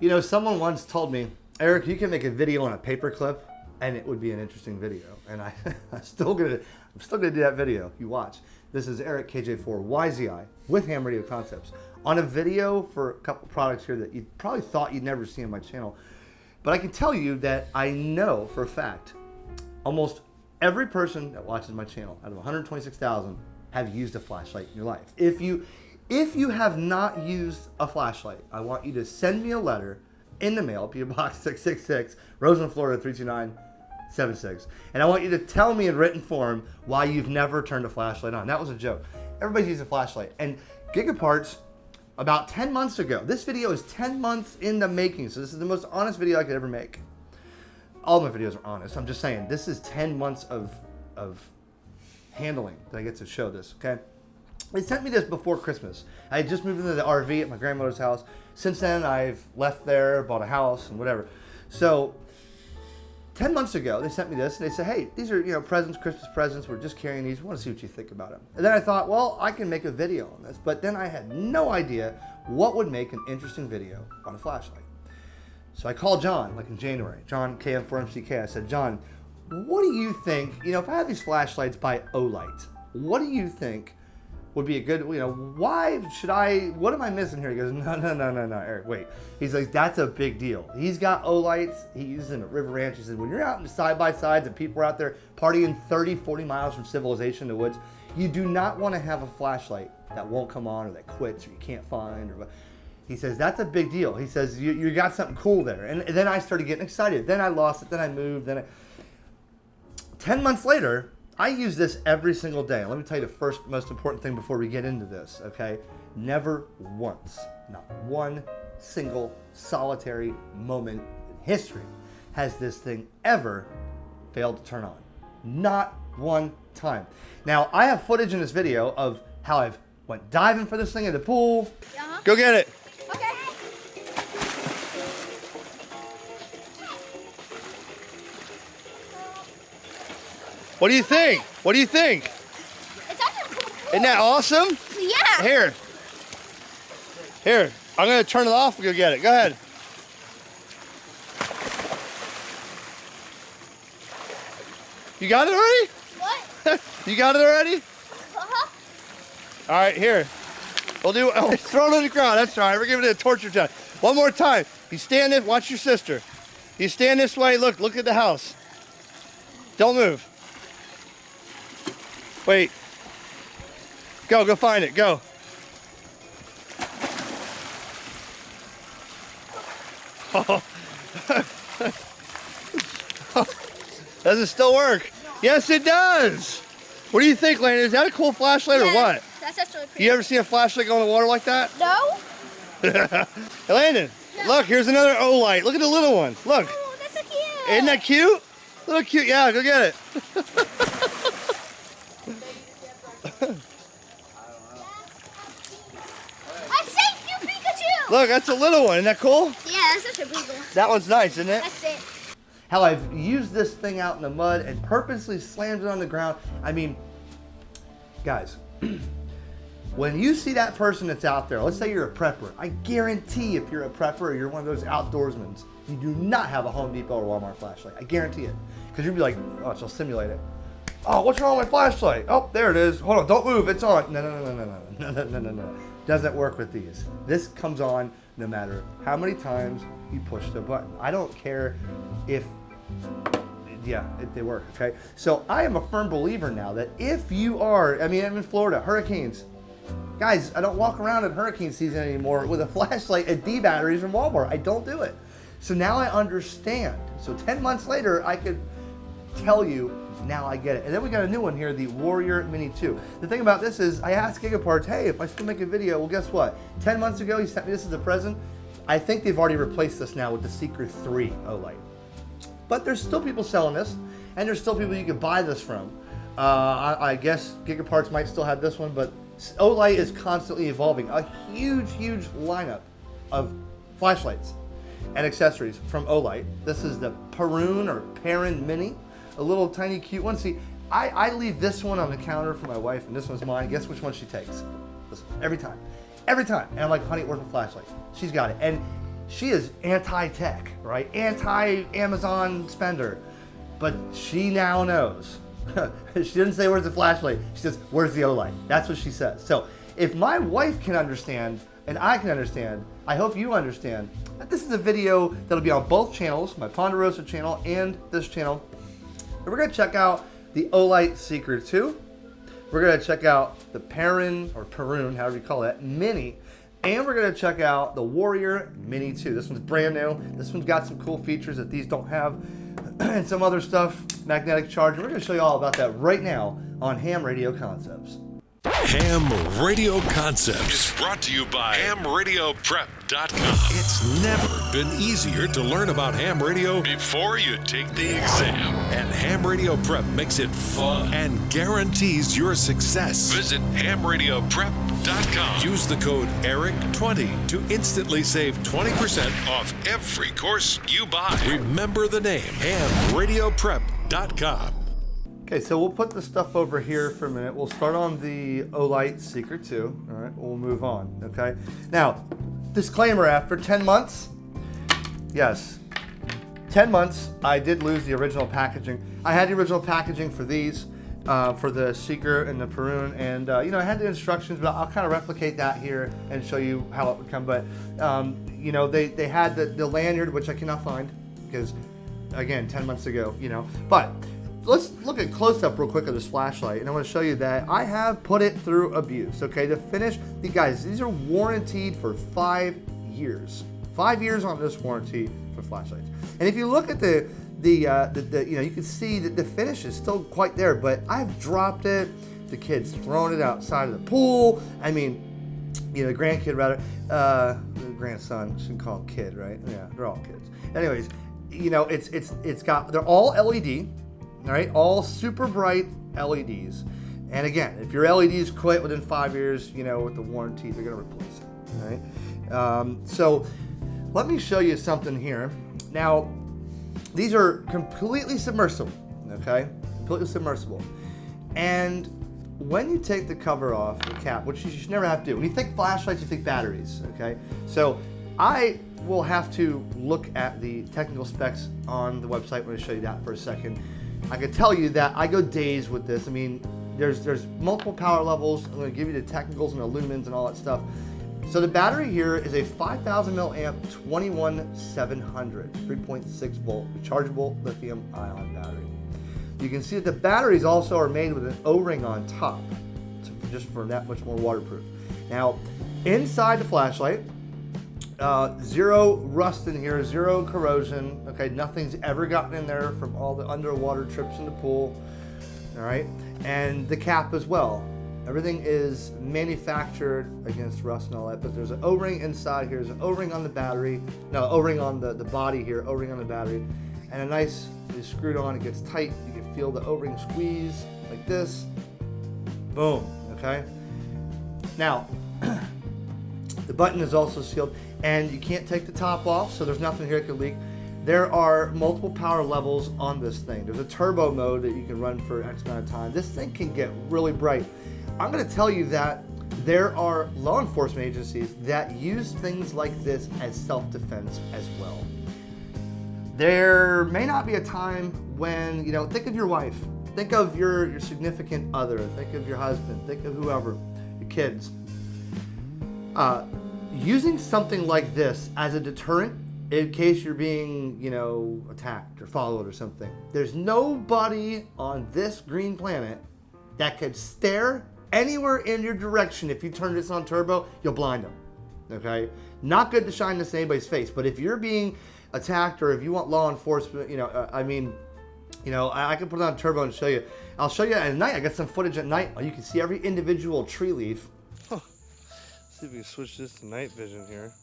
You know, someone once told me, Eric, you can make a video on a paperclip and it would be an interesting video. And I'm still gonna do that video. You watch. This is Eric KJ4YZI with Ham Radio Concepts on a video for a couple products here that you probably thought you'd never see on my channel. But I can tell you that I know for a fact almost every person that watches my channel out of 126,000 have used a flashlight in your life. If you have not used a flashlight, I want you to send me a letter in the mail, P.O. Box 666, Roseland, Florida 32976. And I want you to tell me in written form why you've never turned a flashlight on. That was a joke. Everybody's used a flashlight. And Gigaparts, about 10 months ago, this video is 10 months in the making, so this is the most honest video I could ever make. All my videos are honest. I'm just saying, this is 10 months of handling that I get to show this, okay? They sent me this before Christmas. I had just moved into the RV at my grandmother's house. Since then, I've left there, bought a house, and whatever. So, 10 months ago, they sent me this, and they said, hey, these are, presents, Christmas presents. We're just carrying these. We want to see what you think about them. And then I thought, well, I can make a video on this. But then I had no idea what would make an interesting video on a flashlight. So I called John, like in January. John, KM4MCK. I said, John, what do you think, if I have these flashlights by Olight, what do you think would be a good, why should what am I missing here? He goes, no, Eric, wait. He's like, that's a big deal. He's got Olights. He uses them at River Ranch. He said, when you're out in side-by-sides and people are out there partying 30, 40 miles from civilization in the woods, you do not want to have a flashlight that won't come on or that quits or you can't find. He says, that's a big deal. He says, you got something cool there. And then I started getting excited. Then I lost it. Then I moved. 10 months later, I use this every single day. Let me tell you the first most important thing before we get into this, okay? Never once, not one single solitary moment in history has this thing ever failed to turn on. Not one time. Now, I have footage in this video of how I've went diving for this thing in the pool. Uh-huh. Go get it. Okay. What do you think? What do you think? It's actually cool. Isn't that awesome? Yeah. Here. I'm going to turn it off and go get it. Go ahead. You got it already? What? You got it already? Uh-huh. All right, here. We'll do, throw it on the ground. That's all right. We're giving it a torture test. One more time. You stand this, watch your sister. You stand this way. Look at the house. Don't move. Wait. Go find it. Go. Does it still work? Yes, it does. What do you think, Landon? Is that a cool flashlight or what? That's actually pretty. You ever seen a flashlight go in the water like that? No. Hey, Landon, look, here's another Olight. Look at the little one. Look. Oh, that's so cute. Isn't that cute? Little cute. Yeah, go get it. I saved you, Pikachu. Look, that's a little one. Isn't that cool? Yeah, that's actually pretty cool. That one's nice, isn't it? That's it. How I've used this thing out in the mud and purposely slammed it on the ground. I mean, guys, when you see that person that's out there, let's say you're a prepper. I guarantee if you're a prepper or you're one of those outdoorsmen, you do not have a Home Depot or Walmart flashlight. I guarantee it. Because you'll be like, oh, she'll simulate it. Oh, what's wrong with my flashlight? Oh, there it is. Hold on, don't move, it's on. No. Doesn't work with these. This comes on no matter how many times you push the button. I don't care if, they work, okay? So I am a firm believer now that if you are, I'm in Florida, hurricanes. Guys, I don't walk around in hurricane season anymore with a flashlight and D batteries from Walmart. I don't do it. So now I understand. So 10 months later, I could tell you, now I get it. And then we got a new one here, the Warrior Mini 2. The thing about this is, I asked Gigaparts, hey, if I still make a video, well, guess what? 10 months ago, he sent me this as a present. I think they've already replaced this now with the Seeker 3 Olight. But there's still people selling this, and there's still people you can buy this from. I guess Gigaparts might still have this one, but Olight is constantly evolving. A huge lineup of flashlights and accessories from Olight. This is the Perun or Perun Mini, a little tiny cute one. See, I leave this one on the counter for my wife, and this one's mine. Guess which one she takes? This one, every time. And I'm like, honey, where's my flashlight? She's got it. And she is anti-tech, right? Anti-Amazon spender. But she now knows. She didn't say where's the flashlight. She says, where's the Olight? That's what she says. So if my wife can understand and I can understand, I hope you understand that this is a video that'll be on both channels, my Ponderosa channel and this channel. And we're gonna check out the Olight Seeker 2. We're gonna check out the Perun, or Perun, however you call it, Mini. And we're gonna check out the Warrior Mini 2. This one's brand new. This one's got some cool features that these don't have. And some other stuff, magnetic charger. We're going to show you all about that right now on Ham Radio Concepts. Ham Radio Concepts is brought to you by HamRadioPrep.com. It's never been easier to learn about ham radio before you take the exam. And Ham Radio Prep makes it fun and guarantees your success. Visit HamRadioPrep.com. Use the code ERIC20 to instantly save 20% off every course you buy. Remember the name, HamRadioPrep.com. Okay, so we'll put the stuff over here for a minute. We'll start on the Olight Seeker 2. All right, we'll move on, okay? Now, disclaimer, after 10 months, yes, 10 months, I did lose the original packaging. I had the original packaging for these, for the Seeker and the Perun, and you know, I had the instructions, but I'll kind of replicate that here and show you how it would come. But you know, they had the lanyard, which I cannot find because, again, 10 months ago, you know. But let's look at close-up real quick of this flashlight, and I want to show you that I have put it through abuse. Okay, to finish, guys, these are warranted for 5 years. 5 years on this warranty for flashlights. And if you look at the you know, you can see that the finish is still quite there, but I've dropped it. The kid's thrown it outside of the pool. I mean, you know, grandkid rather, grandson, shouldn't call him kid, right? Yeah, they're all kids. Anyways, you know, it's got, they're all LED. All right, all super bright LEDs. And again, if your LEDs quit within 5 years, you know, with the warranty, they're gonna replace it, all right? So let me show you something here. Now, these are completely submersible, okay? Completely submersible. And when you take the cover off, the cap, which you should never have to do. When you think flashlights, you think batteries, okay? So I will have to look at the technical specs on the website. I'm gonna show you that for a second. I can tell you that I go days with this. I mean, there's multiple power levels. I'm going to give you the technicals and the lumens and all that stuff. So the battery here is a 5,000 milliamp 21700 3.6 volt rechargeable lithium ion battery. You can see that the batteries also are made with an O-ring on top, just for that much more waterproof. Now, inside the flashlight, zero rust in here, zero corrosion. Okay, nothing's ever gotten in there from all the underwater trips in the pool. All right, and the cap as well. Everything is manufactured against rust and all that. But there's an O-ring inside here. There's an O-ring on the battery. No, O-ring on the body here. O-ring on the battery, and a nice. It's screwed on. It gets tight. You can feel the O-ring squeeze like this. Boom. Okay. Now, the button is also sealed. And you can't take the top off, so there's nothing here that could leak. There are multiple power levels on this thing. There's a turbo mode that you can run for X amount of time. This thing can get really bright. I'm going to tell you that there are law enforcement agencies that use things like this as self-defense as well. There may not be a time when, you know, think of your wife, think of your significant other, think of your husband, think of whoever, your kids. Using something like this as a deterrent in case you're being, you know, attacked or followed or something. There's nobody on this green planet that could stare anywhere in your direction. If you turn this on turbo, you'll blind them, okay? Not good to shine this in anybody's face, but if you're being attacked or if you want law enforcement, you know, I mean, you know, I can put it on turbo and show you. I'll show you at night. I got some footage at night. You can see every individual tree leaf. See if we can switch this to night vision here.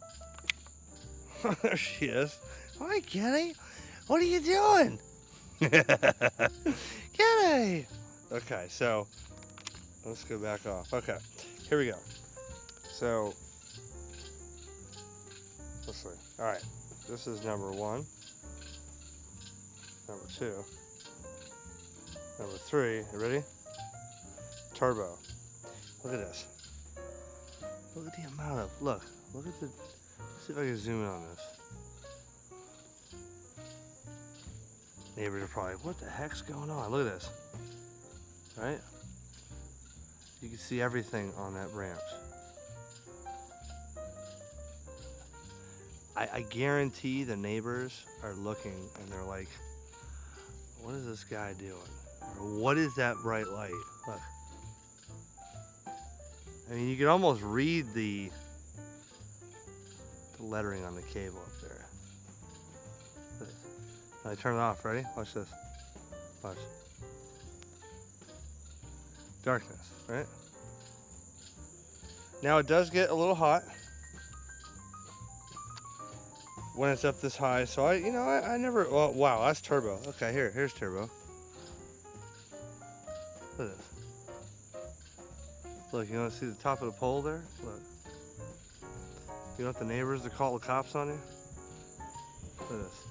There she is. Hi, Kenny. What are you doing? Kenny. Okay, so let's go back off. Okay, here we go. So let's see. All right, this is number 1, number 2, number 3. You ready? Turbo. Look at this. Look at the amount of, look at the, let's see if I can zoom in on this. Neighbors are probably, what the heck's going on? Look at this. Right? You can see everything on that branch. I guarantee the neighbors are looking and they're like, what is this guy doing? Or what is that bright light? Look. I mean, you can almost read the lettering on the cable up there. I turn it off. Ready? Watch this. Watch. Darkness, right? Now it does get a little hot when it's up this high. So I never. Well, wow, that's turbo. Okay, here's turbo. Look at this. Look, you want to see the top of the pole there? Look. You want the neighbors to call the cops on you? Look at this.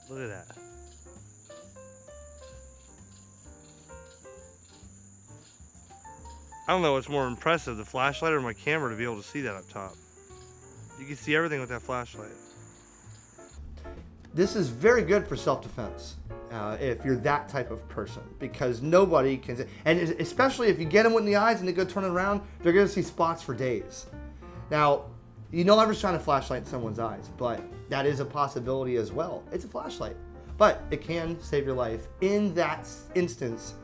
Look at that. I don't know what's more impressive, the flashlight or my camera to be able to see that up top. You can see everything with that flashlight. This is very good for self-defense if you're that type of person, because nobody can, and especially if you get them in the eyes and they go turn around, they're going to see spots for days. Now, you don't ever shine a flashlight in someone's eyes, but that is a possibility as well. It's a flashlight, but it can save your life. In that instance,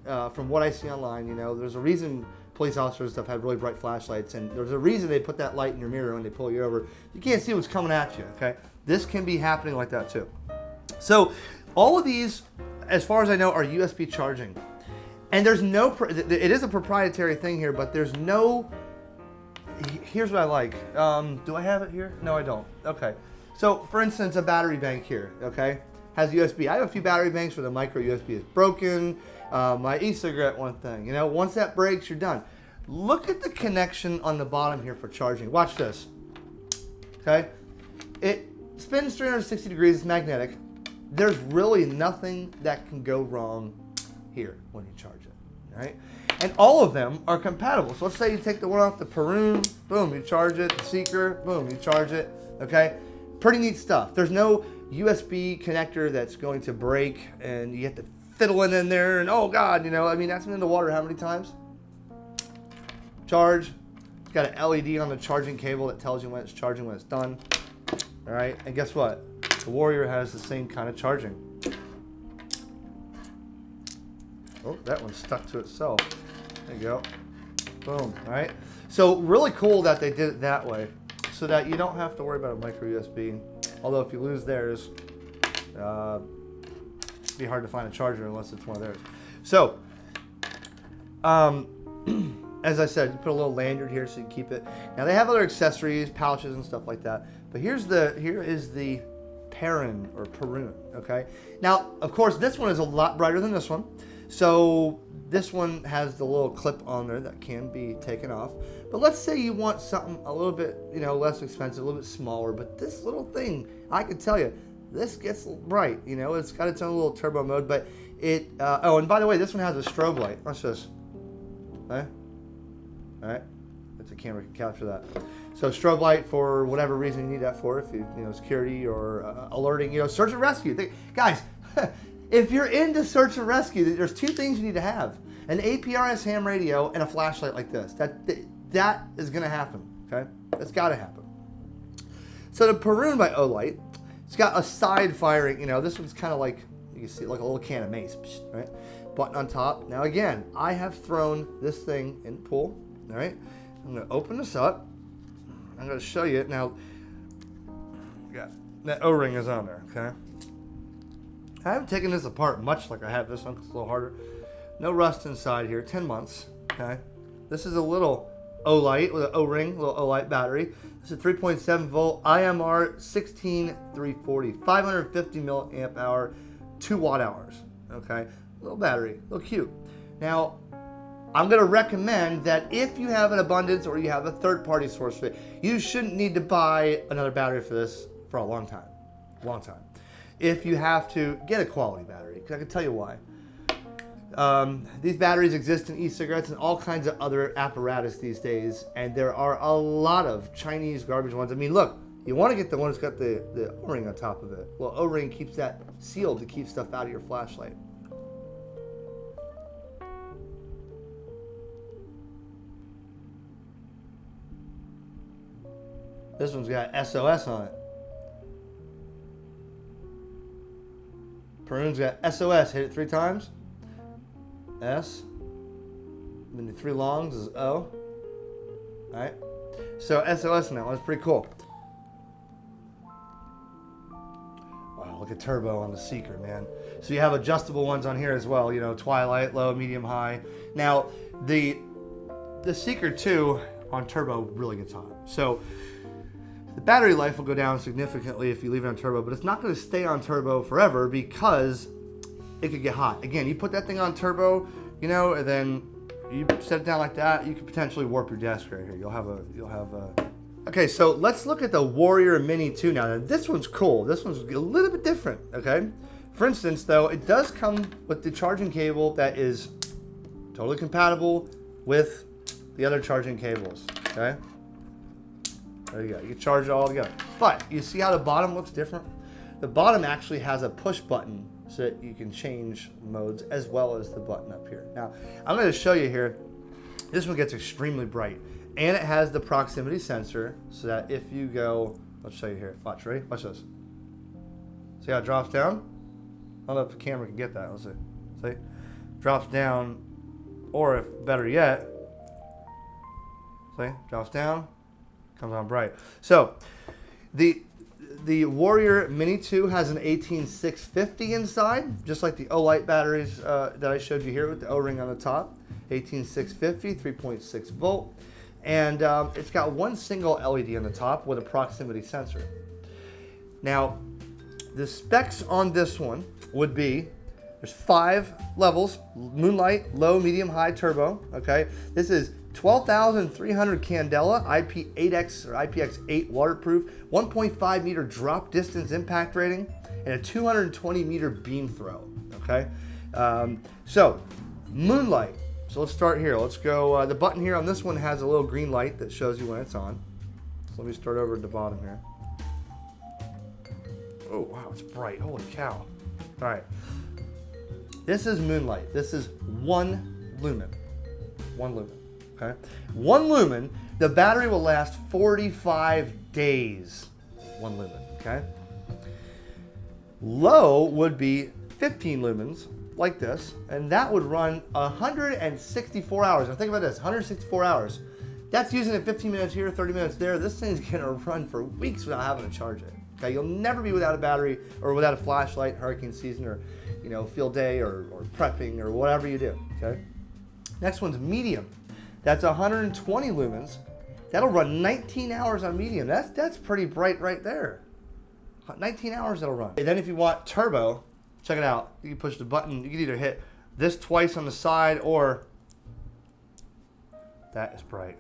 from what I see online, there's a reason police officers and stuff have really bright flashlights, and there's a reason they put that light in your mirror when they pull you over. You can't see what's coming at you, okay? This can be happening like that too. So all of these, as far as I know, are USB charging. And there's no, it is a proprietary thing here, but there's no, here's what I like. Do I have it here? No, I don't. Okay. So for instance, a battery bank here, okay, has USB. I have a few battery banks where the micro USB is broken. My e-cigarette, one thing, once that breaks, you're done. Look at the connection on the bottom here for charging. Watch this. Okay. It spins 360 degrees, it's magnetic. There's really nothing that can go wrong here when you charge it, right? And all of them are compatible. So let's say you take the one off the Perun, boom, you charge it. The Seeker, boom, you charge it, okay? Pretty neat stuff. There's no USB connector that's going to break and you have to fiddle it in there and oh God, that's been in the water how many times? Charge. It's got an LED on the charging cable that tells you when it's charging, when it's done. All right, and guess what? The Warrior has the same kind of charging. Oh, that one's stuck to itself. There you go. Boom, all right? So really cool that they did it that way so that you don't have to worry about a micro USB. Although if you lose theirs, it'd be hard to find a charger unless it's one of theirs. So, as I said, you put a little lanyard here so you can keep it. Now they have other accessories, pouches and stuff like that. But here is the Perun or Perun, okay? Now, of course, this one is a lot brighter than this one. So this one has the little clip on there that can be taken off. But let's say you want something a little bit, less expensive, a little bit smaller. But this little thing, I can tell you, this gets bright. It's got its own little turbo mode. But it, oh, and by the way, this one has a strobe light. Watch this. Okay? All right. If the camera can capture that. So strobe light for whatever reason you need that for, if you security or alerting, search and rescue. Guys, if you're into search and rescue, there's two things you need to have: an APRS ham radio and a flashlight like this. That is going to happen. Okay, that's got to happen. So the Perun by Olight, it's got a side firing. This one's kind of like you can see like a little can of mace, right? Button on top. Now again, I have thrown this thing in the pool. All right, I'm going to open this up. I'm going to show you it now. Yeah, that O-ring is on there, okay? I haven't taken this apart much like I have this one, 'cause it's a little harder. No rust inside here, 10 months, okay? This is a little Olight with an O-ring, little Olight battery. This is a 3.7 volt IMR 16340, 550 milliamp hour, 2 watt hours, okay? Little battery, little cute. Now, I'm going to recommend that if you have an abundance or you have a third-party source for it, you shouldn't need to buy another battery for this for a long time. If you have to, get a quality battery, because I can tell you why. These batteries exist in e-cigarettes and all kinds of other apparatus these days, and there are a lot of Chinese garbage ones. I mean, look, you want to get the one that's got the O-ring on top of it. Well, O-ring keeps that sealed to keep stuff out of your flashlight. This one's got SOS on it. Prune's got SOS. Hit it 3 times. S. Then the 3 longs is O. Alright. So SOS in that one is pretty cool. Wow, look at turbo on the Seeker, man. So you have adjustable ones on here as well. You know, twilight, low, medium, high. Now, the Seeker 2 on turbo really gets hot. So the battery life will go down significantly if you leave it on turbo, but it's not going to stay on turbo forever because it could get hot. Again, you put that thing on turbo, you know, and then you set it down like that, you could potentially warp your desk right here. You'll have a. Okay, so let's look at the Warrior Mini 2 now. Now this one's cool. This one's a little bit different, okay? For instance, though, it does come with the charging cable that is totally compatible with the other charging cables, okay? There you go. You can charge it all together. But you see how the bottom looks different? The bottom actually has a push button so that you can change modes as well as the button up here. Now, I'm going to show you here. This one gets extremely bright. And it has the proximity sensor so that if you go, let's show you here. Watch, ready? Watch this. See how it drops down? I don't know if the camera can get that. Let's see. See? Drops down, or if better yet, see? Drops down. Comes on bright. So the Warrior Mini 2 has an 18650 inside, just like the Olight batteries that I showed you here with the O-ring on the top. 18650, 3.6 volt, and it's got one single LED on the top with a proximity sensor. Now, the specs on this one would be, there's 5 levels: Moonlight, low, medium, high, turbo. Okay, this is 12,300 candela, IP8X or IPX8 waterproof, 1.5 meter drop distance impact rating, and a 220 meter beam throw. Okay, so Moonlight. So let's start here. Let's go. The button here on this one has a little green light that shows you when it's on. So let me start over at the bottom here. Oh wow, it's bright. Holy cow! All right. This is Moonlight. This is 1 lumen. 1 lumen. Okay. 1 lumen. The battery will last 45 days. 1 lumen. Okay. Low would be 15 lumens, like this, and that would run 164 hours. Now think about this: 164 hours. That's using it 15 minutes here, 30 minutes there. This thing's gonna run for weeks without having to charge it. Okay. You'll never be without a battery or without a flashlight, hurricane season, or field day, or prepping, or whatever you do. Okay. Next one's medium. That's 120 lumens. That'll run 19 hours on medium. That's pretty bright right there. 19 hours that'll run. And then if you want turbo, check it out. You can push the button. You can either hit this twice on the side, or that is bright.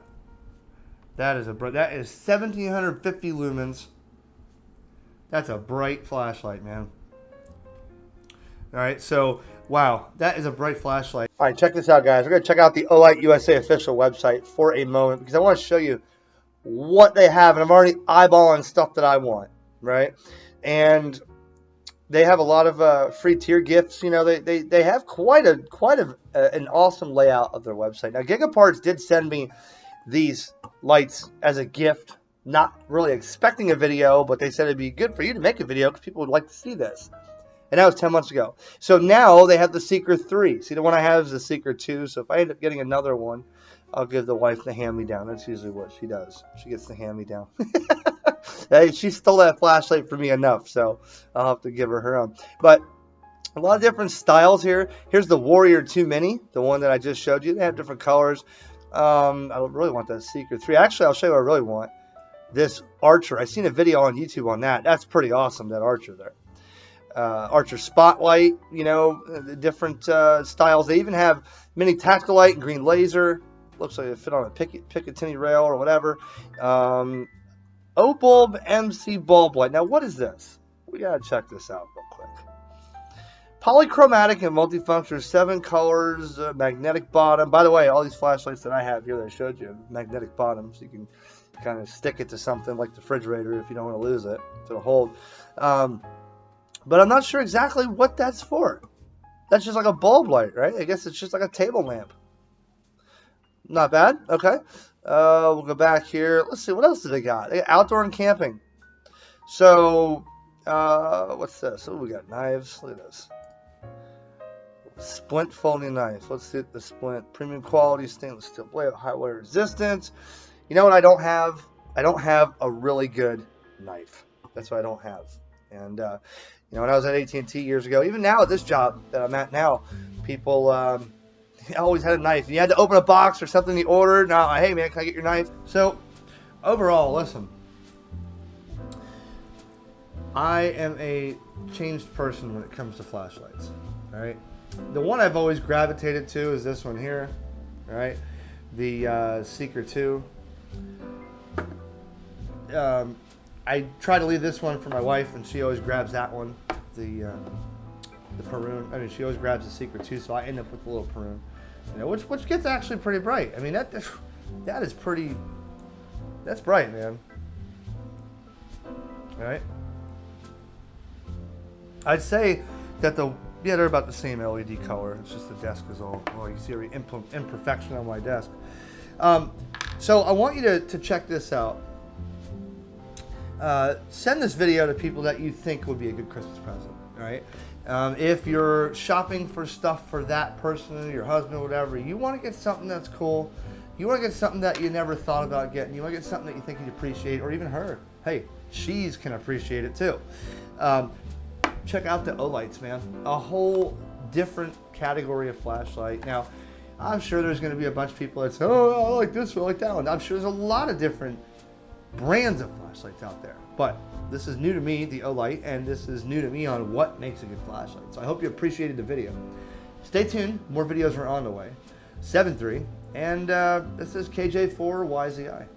That is 1,750 lumens. That's a bright flashlight, man. All right, so wow, that is a bright flashlight. All right, check this out, guys. We're going to check out the Olight USA official website for a moment because I want to show you what they have, and I'm already eyeballing stuff that I want, right? And they have a lot of free tier gifts. They have quite an awesome layout of their website. Now, Gigaparts did send me these lights as a gift, not really expecting a video, but they said it'd be good for you to make a video because people would like to see this. And that was 10 months ago. So now they have the Seeker 3. See, the one I have is the Seeker 2. So if I end up getting another one, I'll give the wife the hand-me-down. That's usually what she does. She gets the hand-me-down. She stole that flashlight from me enough, so I'll have to give her her own. But a lot of different styles here. Here's the Warrior 2 Mini, the one that I just showed you. They have different colors. I don't really want that Seeker 3. Actually, I'll show you what I really want. This Archer. I've seen a video on YouTube on that. That's pretty awesome, that Archer there. Archer Spotlight, the different styles. They even have mini tactical light and green laser. Looks like it fit on a Picatinny rail or whatever. O-bulb MC bulb light. Now, what is this? We gotta check this out real quick. Polychromatic and multifunction, 7 colors, magnetic bottom. By the way, all these flashlights that I have here that I showed you, magnetic bottom, so you can kind of stick it to something like the refrigerator if you don't want to lose it, so it'll hold. But I'm not sure exactly what that's for. That's just like a bulb light, right? I guess it's just like a table lamp. Not bad. Okay. We'll go back here. Let's see. What else do they got? They got outdoor and camping. So, what's this? Oh, we got knives. Look at this. Splint folding knife. Let's see the splint. Premium quality stainless steel blade, high wear resistance. You know what I don't have? I don't have a really good knife. That's what I don't have. And, you know, when I was at AT&T years ago, even now at this job that I'm at now, people always had a knife. You had to open a box or something you ordered. Now, hey, man, can I get your knife? So, overall, listen. I am a changed person when it comes to flashlights. All right. The one I've always gravitated to is this one here. All right. The Seeker 2. I try to leave this one for my wife, and she always grabs that one, the Perun. I mean, she always grabs the Seeker 2, so I end up with the little Perun, you know, which gets actually pretty bright. I mean, that is pretty. That's bright, man. All right. I'd say that they're about the same LED color. It's just the desk is all. Well, you see every imperfection on my desk. So I want you to check this out. Send this video to people that you think would be a good Christmas present. All right. If you're shopping for stuff for that person, your husband, whatever, you want to get something that's cool. You want to get something that you never thought about getting. You want to get something that you think you'd appreciate, or even her. Hey, she's can appreciate it too. Check out the Olights, man. A whole different category of flashlight. Now, I'm sure there's going to be a bunch of people that say, oh, I like this one, I like that one. I'm sure there's a lot of different brands of flashlights out there. But this is new to me, the Olight, and this is new to me on what makes a good flashlight. So I hope you appreciated the video. Stay tuned. More videos are on the way. 7-3. And this is KJ4YZI.